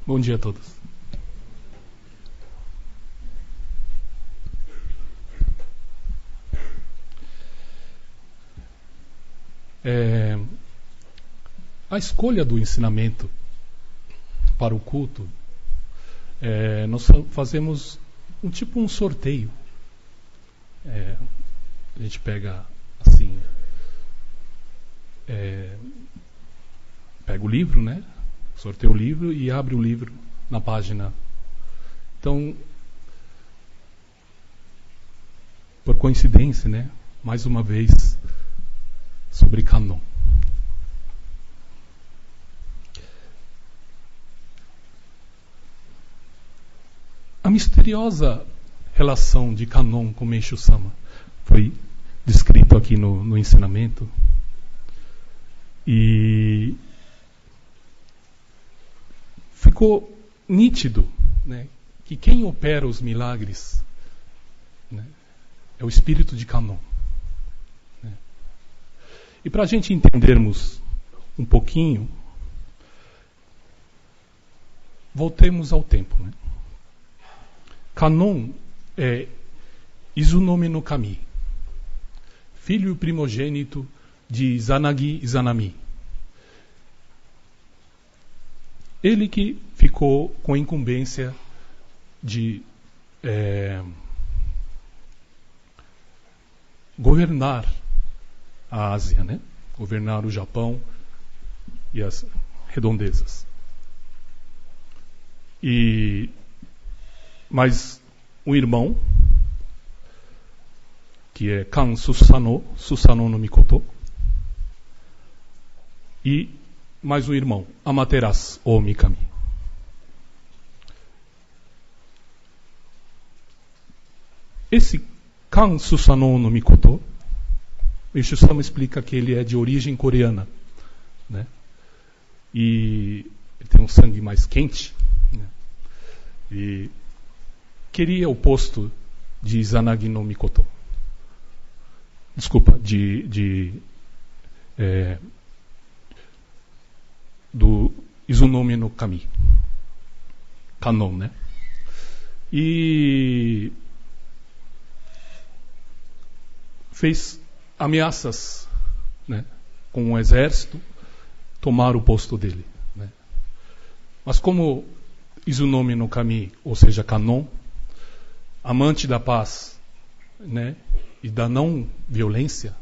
Bom dia a todos. A escolha do ensinamento para o culto, nós fazemos um sorteio. A gente pega assim, pega o livro, né? Sorteia o livro e abre o livro na página. Então, por coincidência, né? Mais uma vez sobre Canon. A misteriosa relação de Canon com Meishu Sama foi descrito aqui no ensinamento. E ficou nítido, né, que quem opera os milagres, né, é o espírito de Canon. Né? E para a gente entendermos um pouquinho, voltemos ao tempo. Né? Canon é Izunome no Kami, filho primogênito de Izanagi Izanami. Ele que ficou com a incumbência de governar a Ásia, né? Governar o Japão e as redondezas. Mas um irmão, que é Kan Susanoo no Mikoto, e mais um irmão, Amaterasu Omikami. Esse Kan Susanoo no Mikoto, Meishu Sama explica que ele é de origem coreana, né? E ele tem um sangue mais quente, né? E queria o posto de Izanagi no Mikoto. Desculpa, do Izunome no Kami. Canon, né? E fez ameaças, né, com um exército tomar o posto dele. Né? Mas como Izunome no Kami, ou seja, Canon, amante da paz, né, e da não violência,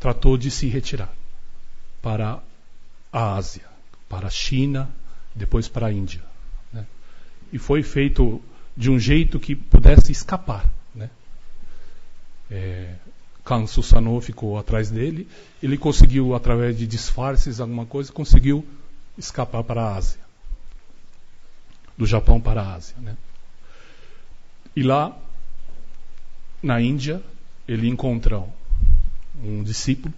tratou de se retirar para a Ásia, para a China, depois para a Índia. Né? E foi feito de um jeito que pudesse escapar. Né? Kan Susanoo ficou atrás dele, ele conseguiu, através de disfarces, alguma coisa, conseguiu escapar para a Ásia. Do Japão para a Ásia. Né? E lá, na Índia, ele encontra um discípulo,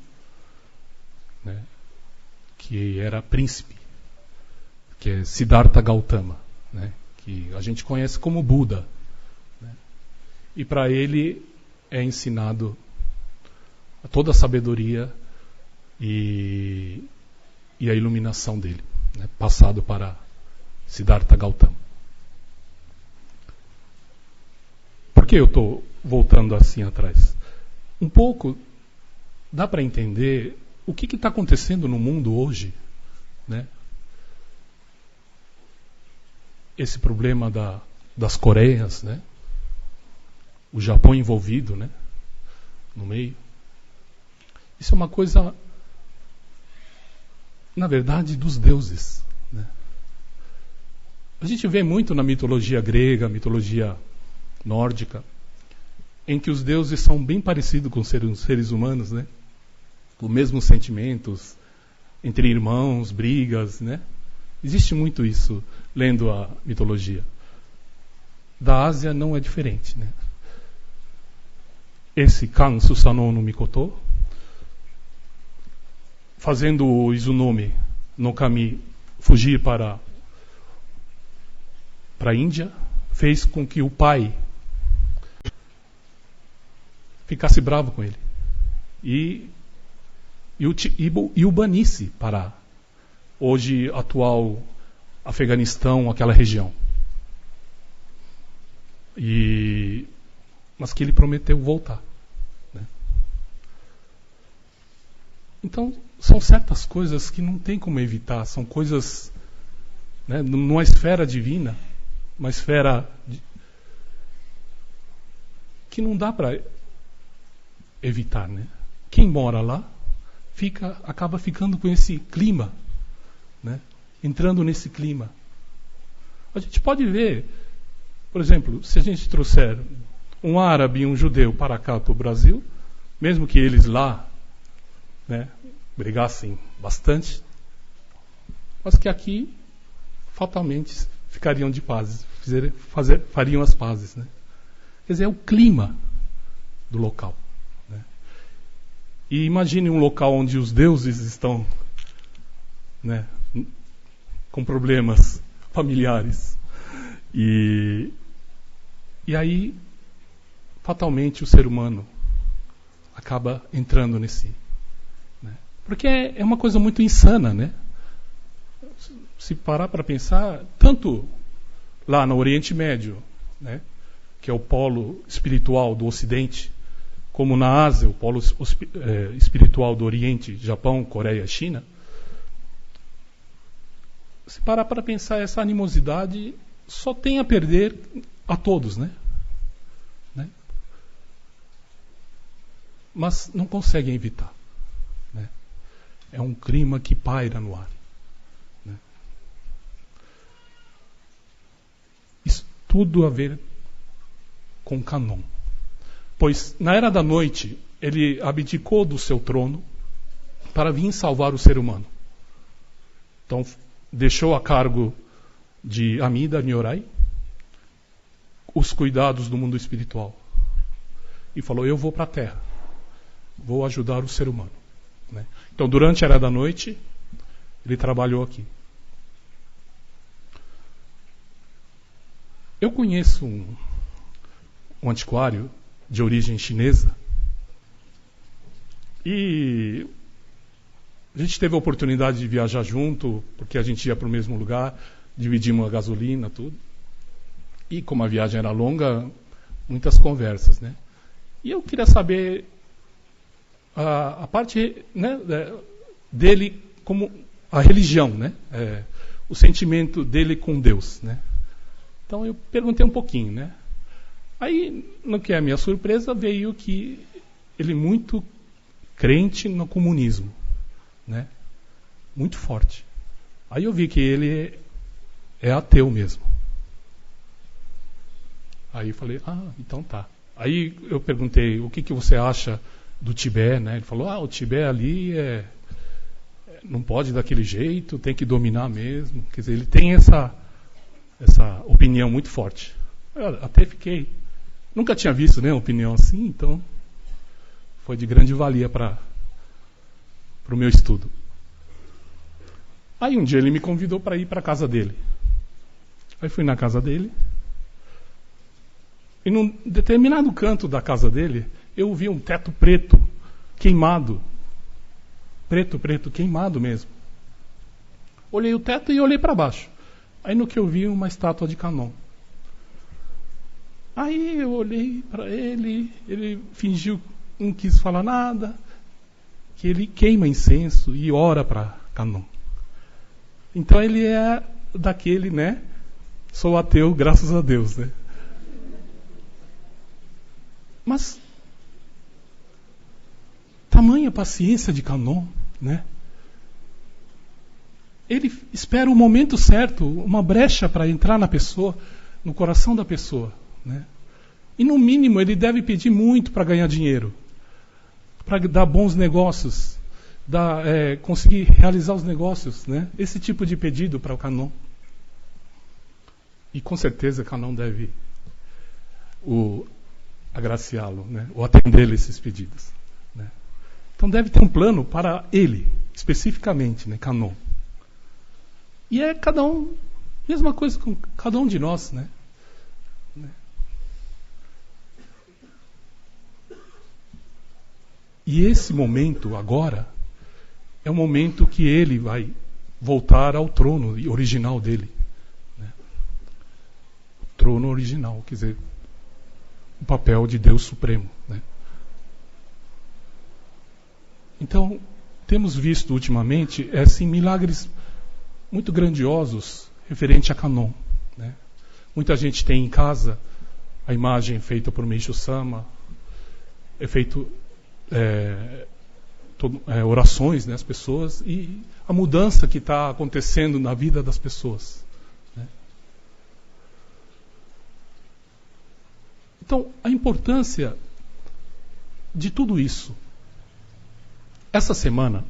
né, que era príncipe, que é Siddhartha Gautama, né, que a gente conhece como Buda. Né, e para ele é ensinado toda a sabedoria e a iluminação dele, né, passado para Siddhartha Gautama. Por que eu estou voltando assim atrás? Um pouco dá para entender o que está acontecendo no mundo hoje, né? Esse problema das Coreias, né? O Japão envolvido, né? No meio. Isso é uma coisa, na verdade, dos deuses. Né? A gente vê muito na mitologia grega, mitologia nórdica, em que os deuses são bem parecidos com os seres humanos, né? Os mesmos sentimentos entre irmãos, brigas, né? Existe muito isso, lendo a mitologia. Da Ásia não é diferente, né? Esse Kan Susanoo no Mikoto, fazendo o Izunome no Kami fugir para a Índia, fez com que o pai ficasse bravo com ele e o banisse para hoje atual Afeganistão, aquela região. Mas que ele prometeu voltar. Né? Então, são certas coisas que não tem como evitar, são coisas, né, numa esfera divina, uma esfera que não dá para evitar. Né? Quem mora lá acaba ficando com esse clima, né? Entrando nesse clima. A gente pode ver, por exemplo, se a gente trouxer um árabe e um judeu para cá, para o Brasil, mesmo que eles lá, né, brigassem bastante, mas que aqui fatalmente ficariam de pazes, fariam as pazes. Né? Quer dizer, é o clima do local. Né? E imagine um local onde os deuses estão, né, com problemas familiares. E aí, fatalmente, o ser humano acaba entrando nesse. Né? Porque é uma coisa muito insana, né? Se parar para pensar, tanto lá no Oriente Médio, né, que é o polo espiritual do Ocidente, como na Ásia, o polo espiritual do Oriente, Japão, Coreia, China, se parar para pensar, essa animosidade só tem a perder a todos, né? Mas não conseguem evitar. Né? É um clima que paira no ar. Né? Isso tudo a ver com Canon. Pois na Era da Noite, ele abdicou do seu trono para vir salvar o ser humano. Então, deixou a cargo de Amida Nyorai os cuidados do mundo espiritual. E falou, eu vou para a Terra. Vou ajudar o ser humano. Né? Então, durante a Era da Noite, ele trabalhou aqui. Eu conheço um antiquário de origem chinesa e a gente teve a oportunidade de viajar junto, porque a gente ia para o mesmo lugar, dividimos a gasolina, tudo. E como a viagem era longa, muitas conversas, né? E eu queria saber a parte, né, dele como a religião, né? O sentimento dele com Deus, né? Então eu perguntei um pouquinho, né? Aí, no que é a minha surpresa, veio que ele é muito crente no comunismo, né? Muito forte. Aí eu vi que ele é ateu mesmo. Aí eu falei, então tá. Aí eu perguntei, o que você acha do Tibete, né? Ele falou, o Tibete ali não pode daquele jeito, tem que dominar mesmo. Quer dizer, ele tem essa opinião muito forte. Eu até fiquei... Nunca tinha visto, né, uma opinião assim, então foi de grande valia para o meu estudo. Aí um dia ele me convidou para ir para a casa dele. Aí fui na casa dele. E num determinado canto da casa dele, eu vi um teto preto, queimado. Preto, queimado mesmo. Olhei o teto e olhei para baixo. Aí no que eu vi, uma estátua de Canon. Aí eu olhei para ele fingiu, não quis falar nada, que ele queima incenso e ora para Canon. Então ele é daquele, né? Sou ateu, graças a Deus, né? Mas tamanha paciência de Canon, né? Ele espera o momento certo, uma brecha para entrar na pessoa, no coração da pessoa, né? E no mínimo ele deve pedir muito para ganhar dinheiro, para dar bons negócios, conseguir realizar os negócios, né? Esse tipo de pedido para o Canon. E com certeza Canon deve agraciá-lo, né? Ou atender esses pedidos, né? Então deve ter um plano para ele, especificamente, né? Canon. E é cada um, mesma coisa com cada um de nós, né? E esse momento agora é o momento que ele vai voltar ao trono original dele. Né? Trono original, quer dizer, o papel de Deus Supremo. Né? Então, temos visto ultimamente milagres muito grandiosos referente a Kanon. Né? Muita gente tem em casa a imagem feita por Meishu Sama, é feito orações, né, as pessoas, e a mudança que está acontecendo na vida das pessoas. Né? Então, a importância de tudo isso. Essa semana,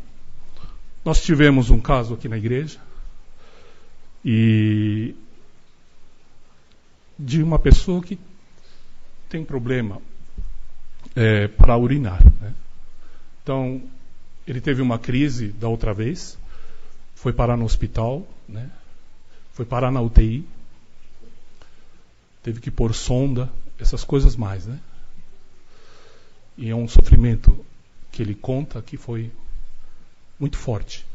nós tivemos um caso aqui na igreja, e de uma pessoa que tem problema para urinar. Né? Então, ele teve uma crise da outra vez, foi parar no hospital, né? Foi parar na UTI, teve que pôr sonda, essas coisas mais. Né? E é um sofrimento que ele conta que foi muito forte.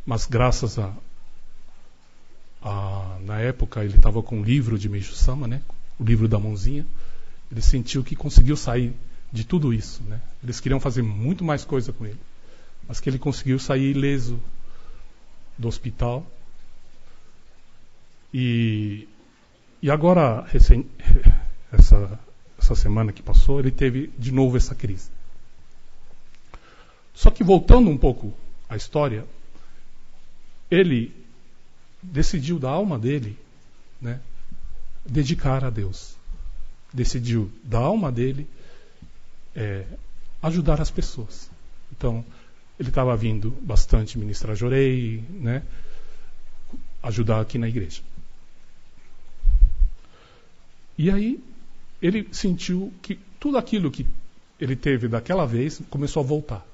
Mas graças na época ele estava com um livro de Meishu Sama, né? O livro da mãozinha, ele sentiu que conseguiu sair de tudo isso. Né? Eles queriam fazer muito mais coisa com ele, mas que ele conseguiu sair ileso do hospital. E agora, essa semana que passou, ele teve de novo essa crise. Só que voltando um pouco à história, ele decidiu da alma dele, né, dedicar a Deus. Decidiu da alma dele ajudar as pessoas. Então, ele estava vindo bastante ministrar Jorei, né, ajudar aqui na igreja. E aí, ele sentiu que tudo aquilo que ele teve daquela vez começou a voltar.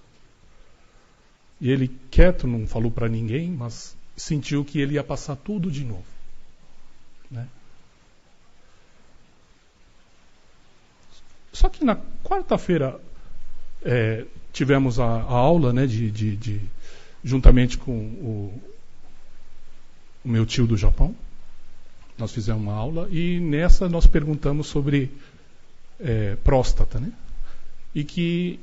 E ele, quieto, não falou para ninguém, mas sentiu que ele ia passar tudo de novo. Né? Só que na quarta-feira tivemos a aula, né, juntamente com o meu tio do Japão. Nós fizemos uma aula e nessa nós perguntamos sobre próstata. Né? E que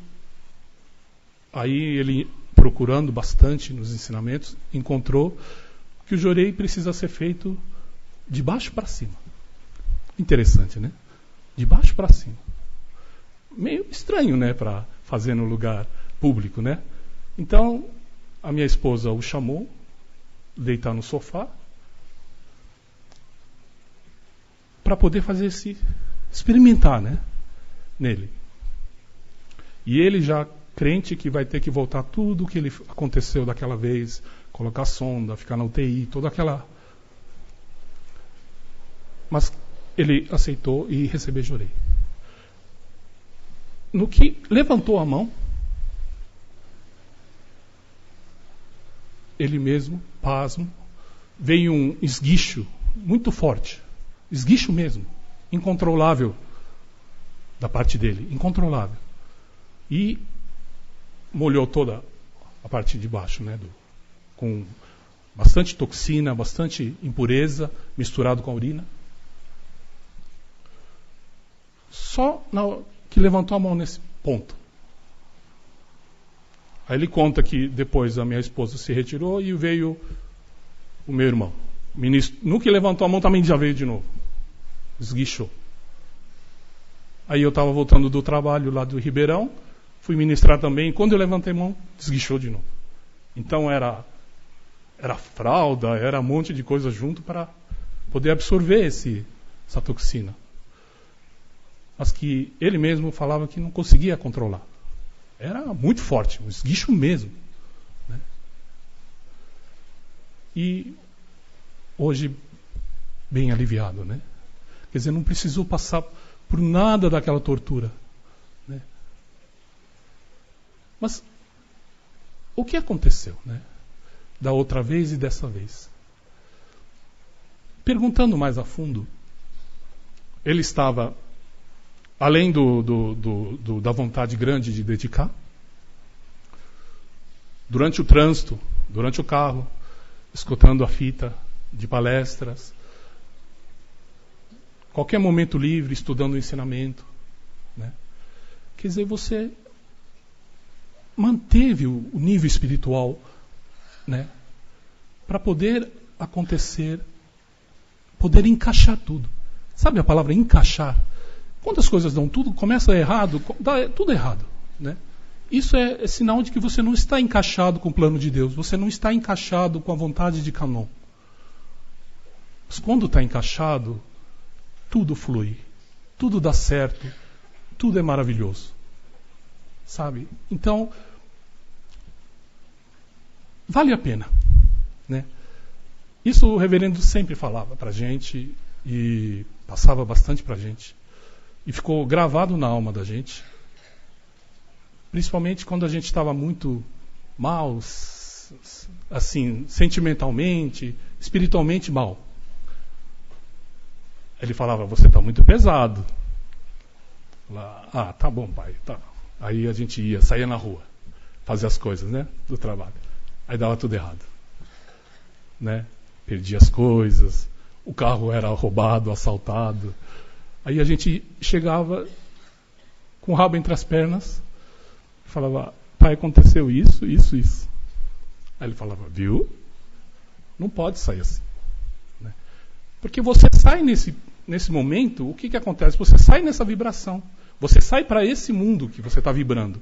aí ele, procurando bastante nos ensinamentos, encontrou que o Jorei precisa ser feito de baixo para cima. Interessante, né? De baixo para cima. Meio estranho, né, para fazer no lugar público, né? Então, a minha esposa o chamou, deitar no sofá, para poder fazer experimentar, né, nele. E ele já crente que vai ter que voltar tudo o que ele aconteceu daquela vez, colocar sonda, ficar na UTI, toda aquela... Mas ele aceitou e recebeu Jorei. No que levantou a mão, ele mesmo, pasmo, veio um esguicho muito forte. Esguicho mesmo, incontrolável da parte dele, incontrolável. E molhou toda a parte de baixo, né, com bastante toxina, bastante impureza, misturado com a urina. Só que levantou a mão nesse ponto. Aí ele conta que depois a minha esposa se retirou e veio o meu irmão. O ministro, no que levantou a mão, também já veio de novo. Esguichou. Aí eu estava voltando do trabalho lá do Ribeirão, fui ministrar também, quando eu levantei a mão, desguichou de novo. Então era fralda, era um monte de coisa junto para poder absorver essa toxina. Mas que ele mesmo falava que não conseguia controlar. Era muito forte, um esguicho mesmo. Né? E hoje, bem aliviado, né? Quer dizer, não precisou passar por nada daquela tortura. Né? Mas o que aconteceu, né? Da outra vez e dessa vez? Perguntando mais a fundo, ele estava, além da vontade grande de dedicar, durante o trânsito, durante o carro, escutando a fita de palestras, qualquer momento livre, estudando o ensinamento, né? Quer dizer, você manteve o nível espiritual, né? Para poder acontecer, poder encaixar tudo. Sabe a palavra encaixar? Quando as coisas dão tudo, começa errado, dá tudo errado, né? Isso é sinal de que você não está encaixado com o plano de Deus, você não está encaixado com a vontade de Canon. Mas quando está encaixado, tudo flui, tudo dá certo, tudo é maravilhoso. Sabe? Então, vale a pena, né? Isso o reverendo sempre falava para a gente e passava bastante para a gente. E ficou gravado na alma da gente. Principalmente quando a gente estava muito mal, assim, sentimentalmente, espiritualmente mal. Ele falava, você está muito pesado. Falava, tá bom, pai. Tá. Aí a gente saía na rua, fazia as coisas, né, do trabalho. Aí dava tudo errado, né? Perdia as coisas, o carro era roubado, assaltado. Aí a gente chegava com o rabo entre as pernas, falava, pai, aconteceu isso, isso, isso. Aí ele falava, viu? Não pode sair assim, né? Porque você sai nesse momento, o que acontece? Você sai nessa vibração. Você sai para esse mundo que você está vibrando.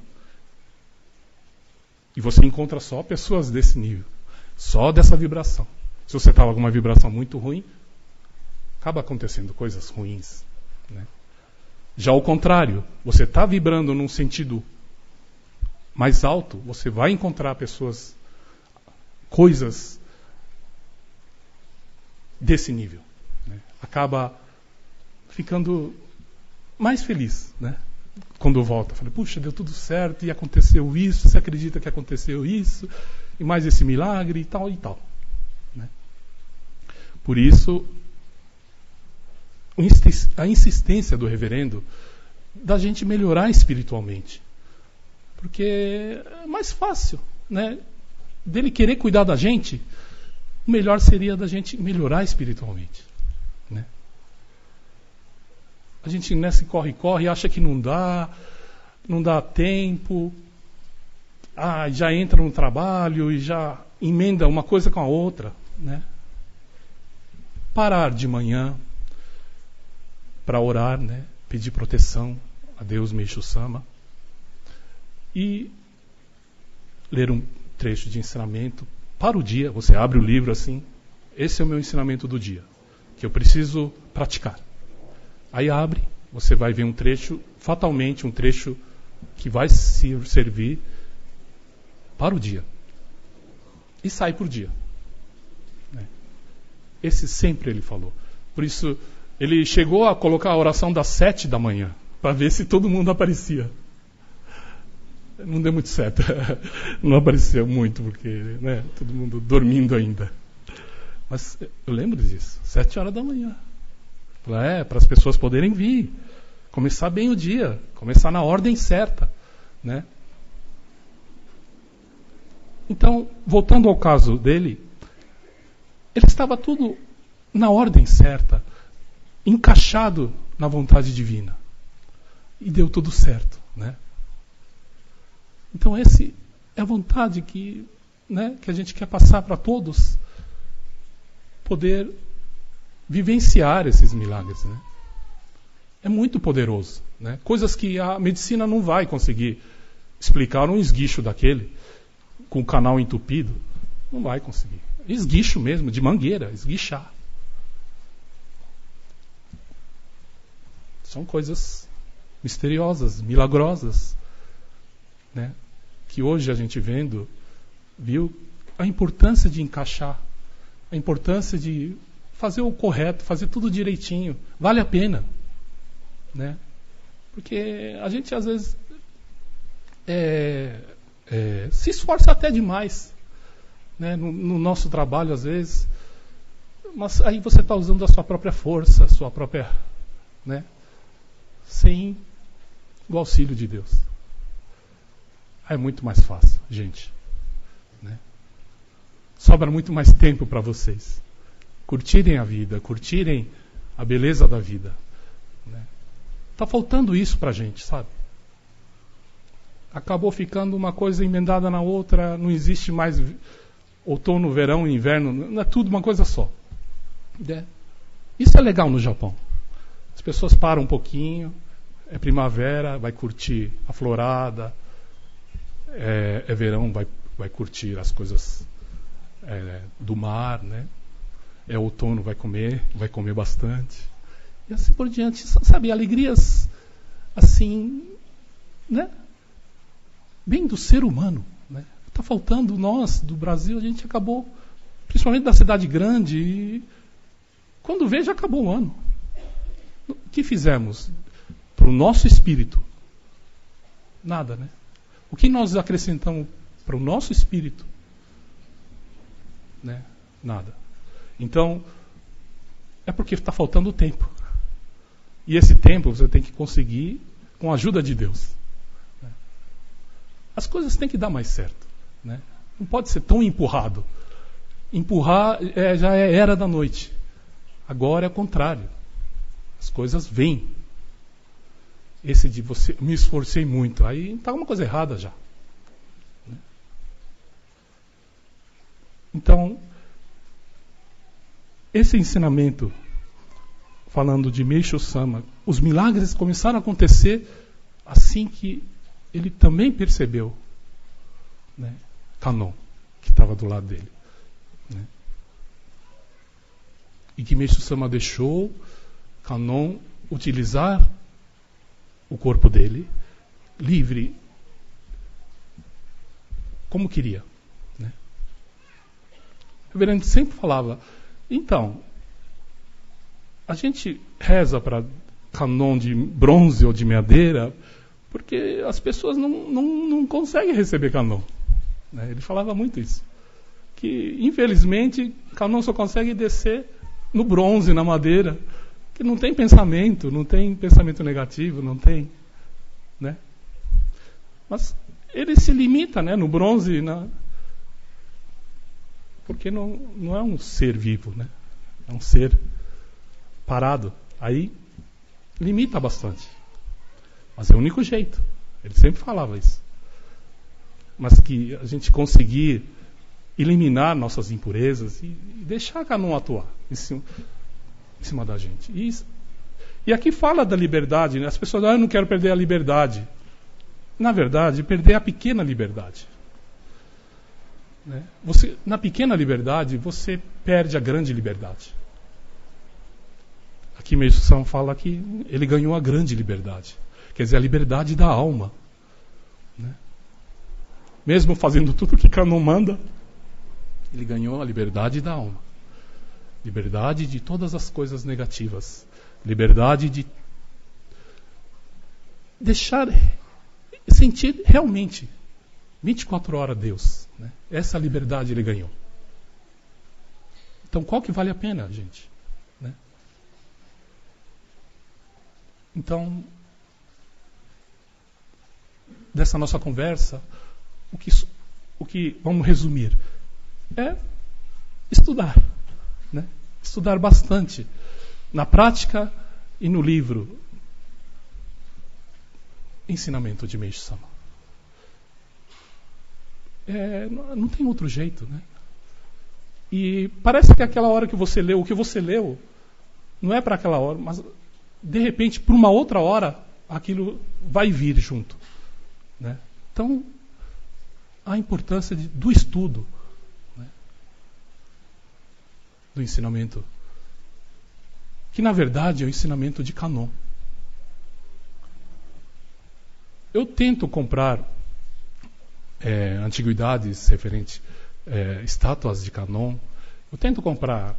E você encontra só pessoas desse nível. Só dessa vibração. Se você estava com uma vibração muito ruim, acaba acontecendo coisas ruins, né? Já ao contrário, você está vibrando num sentido mais alto, você vai encontrar pessoas, coisas desse nível, né? Acaba ficando mais feliz, né? Quando volta, fala, puxa, deu tudo certo e aconteceu isso, você acredita que aconteceu isso, e mais esse milagre e tal e tal, né? Por isso, a insistência do reverendo da gente melhorar espiritualmente. Porque é mais fácil, né? Dele querer cuidar da gente, o melhor seria da gente melhorar espiritualmente, né? A gente nesse corre-corre acha que não dá tempo, já entra no trabalho e já emenda uma coisa com a outra, né? Parar de manhã para orar, né? Pedir proteção a Deus Meishu Sama e ler um trecho de ensinamento para o dia. Você abre o livro assim, esse é o meu ensinamento do dia, que eu preciso praticar. Aí abre, você vai ver um trecho, fatalmente um trecho que vai servir para o dia. E sai por dia, né? Esse sempre ele falou. Por isso, ele chegou a colocar a oração das 7 da manhã, para ver se todo mundo aparecia. Não deu muito certo. Não apareceu muito, porque, né, todo mundo dormindo ainda. Mas eu lembro disso, 7 horas da manhã. Para as pessoas poderem vir, começar bem o dia, começar na ordem certa, né? Então, voltando ao caso dele, ele estava tudo na ordem certa, encaixado na vontade divina. E deu tudo certo, né? Então, essa é a vontade que a gente quer passar para todos, poder vivenciar esses milagres, né? É muito poderoso, né? Coisas que a medicina não vai conseguir explicar. Um esguicho daquele, com o canal entupido, não vai conseguir. Esguicho mesmo, de mangueira, esguichar. São coisas misteriosas, milagrosas, né? Que hoje a gente viu a importância de encaixar, a importância de fazer o correto, fazer tudo direitinho. Vale a pena, né? Porque a gente às vezes se esforça até demais, né? No nosso trabalho às vezes, mas aí você está usando a sua própria força, a sua própria, né? Sem o auxílio de Deus. Aí é muito mais fácil, gente, né? sobra muito mais tempo para vocês curtirem a vida, curtirem a beleza da vida. Está faltando isso para a gente, sabe? Acabou ficando uma coisa emendada na outra, não existe mais outono, verão, inverno, não é tudo uma coisa só. Isso é legal no Japão. As pessoas param um pouquinho, é primavera, vai curtir a florada, é verão, vai curtir as coisas do mar, né? É outono, vai comer bastante. E assim por diante, sabe, alegrias assim, né? Bem do ser humano, né? Está faltando nós, do Brasil, a gente acabou, principalmente da cidade grande, e quando vê, já acabou o ano. O que fizemos para o nosso espírito? Nada, né? O que nós acrescentamos para o nosso espírito? Né? Nada. Então, é porque está faltando tempo. E esse tempo você tem que conseguir com a ajuda de Deus. As coisas têm que dar mais certo. Né? Não pode ser tão empurrado. Empurrar já é era da noite. Agora é o contrário. As coisas vêm. Esse de você, me esforcei muito, aí está uma coisa errada já. Então, esse ensinamento, falando de Meisho Sama, os milagres começaram a acontecer assim que ele também percebeu, né, Kannon, que estava do lado dele. Né? E que Meisho Sama deixou Kannon utilizar o corpo dele, livre, como queria. Né? O reverendo sempre falava, então, a gente reza para Kannon de bronze ou de madeira, porque as pessoas não conseguem receber Kannon. Né? Ele falava muito isso. Que, infelizmente, Kannon só consegue descer no bronze, na madeira, que não tem pensamento negativo, não tem. Né? Mas ele se limita, né, no bronze, porque não é um ser vivo, né? É um ser parado. Aí limita bastante. Mas é o único jeito. Ele sempre falava isso. Mas que a gente conseguir eliminar nossas impurezas e deixar Kannon atuar em cima da gente. E aqui fala da liberdade, né? As pessoas eu não quero perder a liberdade. Na verdade, perder a pequena liberdade. Né? Na pequena liberdade, você perde a grande liberdade. Aqui Meisho Sama fala que ele ganhou a grande liberdade. Quer dizer, a liberdade da alma. Né? Mesmo fazendo tudo o que Kannon manda, ele ganhou a liberdade da alma. Liberdade de todas as coisas negativas. Liberdade de deixar, sentir realmente 24 horas Deus. Né? Essa liberdade ele ganhou. Então qual que vale a pena, gente? Né? Então, dessa nossa conversa, o que vamos resumir é estudar. Né? Estudar bastante na prática e no livro Ensinamento de Meisho Sama. Não tem outro jeito, né? E parece que aquela hora que você leu, o que você leu, não é para aquela hora, mas de repente, por uma outra hora, aquilo vai vir junto. Né? Então, a importância do estudo, né? Do ensinamento, que na verdade é o ensinamento de Kannon. Eu tento comprar antiguidades referentes, estátuas de Kannon. Eu tento comprar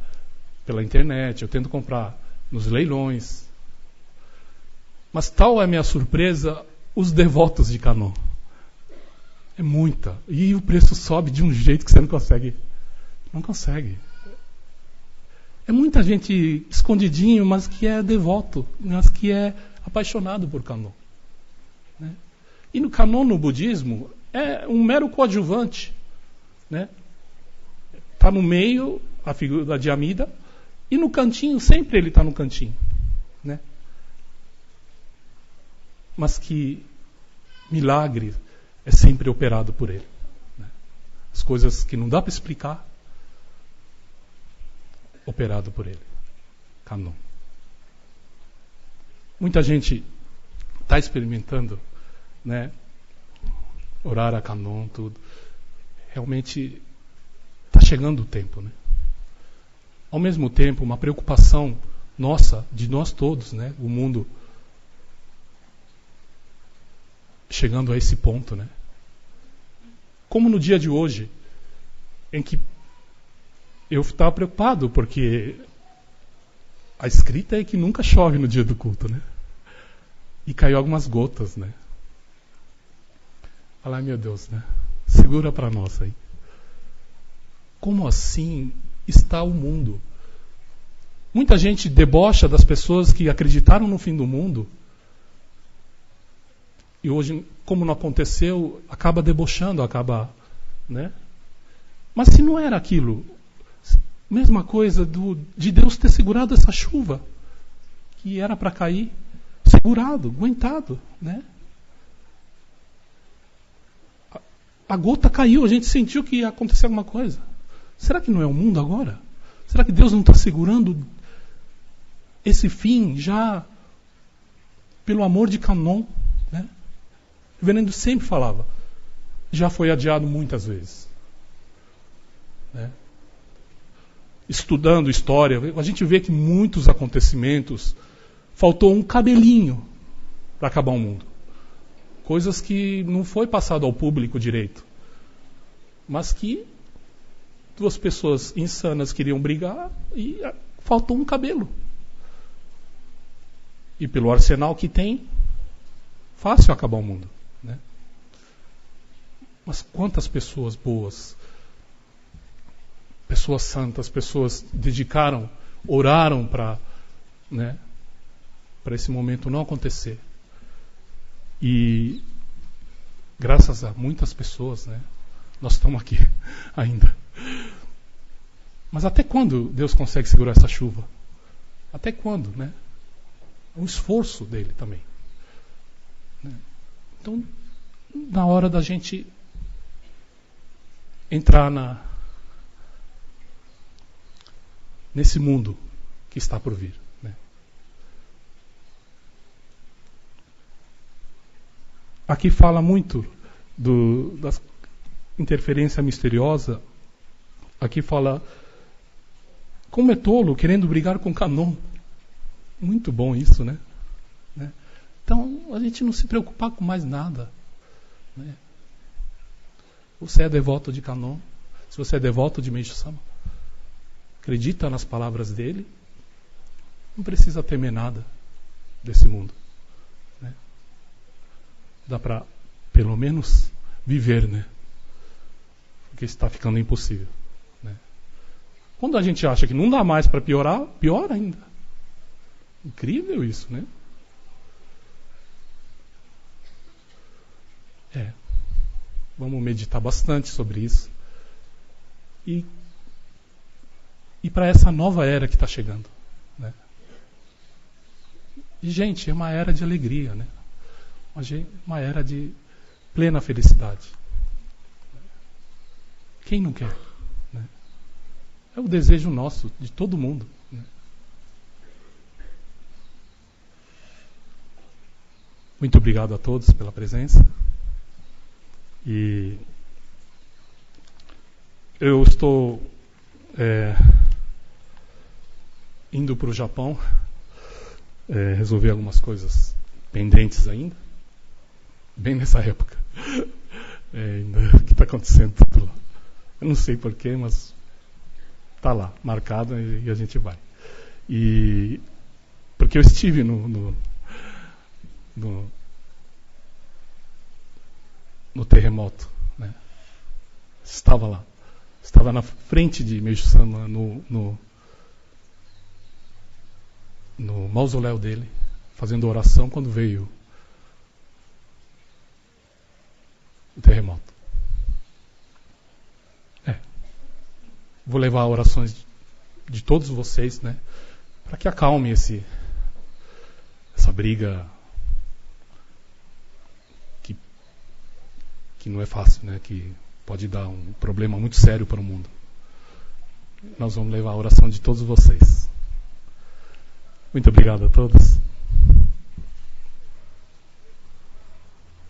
pela internet, eu tento comprar nos leilões. Mas tal é a minha surpresa, os devotos de Kannon. É muita. E o preço sobe de um jeito que você não consegue. Não consegue. É muita gente escondidinho, mas que é devoto, mas que é apaixonado por Kannon. Né? E no Kannon, no budismo, é um mero coadjuvante. Né? está no meio, a figura de Amida, e no cantinho, sempre ele está no cantinho. Né? Mas que milagre é sempre operado por ele. Né? As coisas que não dá para explicar, operado por ele. Canon. Muita gente está experimentando, né, orar a Canon, tudo. Realmente está chegando o tempo, né? Ao mesmo tempo, uma preocupação nossa, de nós todos, né, o mundo chegando a esse ponto, né? Como no dia de hoje, em que eu estava preocupado, porque a escrita é que nunca chove no dia do culto, né? E caiu algumas gotas, né? Ai, meu Deus, né? Segura para nós aí. Como assim está o mundo? Muita gente debocha das pessoas que acreditaram no fim do mundo. E hoje, como não aconteceu, acaba debochando, acaba, né? Mas se não era aquilo, mesma coisa de Deus ter segurado essa chuva, que era para cair, segurado, aguentado, né? A gota caiu, a gente sentiu que ia acontecer alguma coisa. Será que não é o mundo agora? Será que Deus não está segurando esse fim já pelo amor de Canon? Né? O reverendo sempre falava, já foi adiado muitas vezes. Né? Estudando história, a gente vê que muitos acontecimentos faltou um cabelinho para acabar o mundo. Coisas que não foi passado ao público direito. Mas que duas pessoas insanas queriam brigar e faltou um cabelo. E pelo arsenal que tem, fácil acabar o mundo. Né? Mas quantas pessoas boas, pessoas santas, pessoas dedicaram, oraram para, né, para esse momento não acontecer. E graças a muitas pessoas, né, nós estamos aqui ainda. Mas até quando Deus consegue segurar essa chuva? Até quando, né? É um esforço dele também. Né? Então, na hora da gente entrar nesse mundo que está por vir. Né? Aqui fala muito da interferência misteriosa. Aqui fala, como é tolo querendo brigar com Canon. Muito bom isso, né? Então, a gente não se preocupar com mais nada. Né? Você é devoto de Canon, se você é devoto de Meishu Sama, acredita nas palavras dele, não precisa temer nada desse mundo. Né? Dá para, pelo menos, viver, né? Porque está ficando impossível. Né? Quando a gente acha que não dá mais para piorar, pior ainda. Incrível isso, né? Vamos meditar bastante sobre isso. E para essa nova era que está chegando. Né? E, gente, é uma era de alegria, né? Uma era de plena felicidade. Quem não quer? Né? É o desejo nosso, de todo mundo. Né? Muito obrigado a todos pela presença. E eu estou indo para o Japão resolver algumas coisas pendentes ainda, bem nessa época. Ainda que está acontecendo tudo lá. Eu não sei porquê, mas está lá, marcado, e a gente vai. E porque eu estive no terremoto, né? Estava lá, estava na frente de Meishu Sama no mausoléu dele, fazendo oração quando veio o terremoto. vou levar orações de todos vocês, né, para que acalme essa briga que não é fácil, né, que pode dar um problema muito sério para o mundo. Nós vamos levar a oração de todos vocês. Muito obrigado a todos.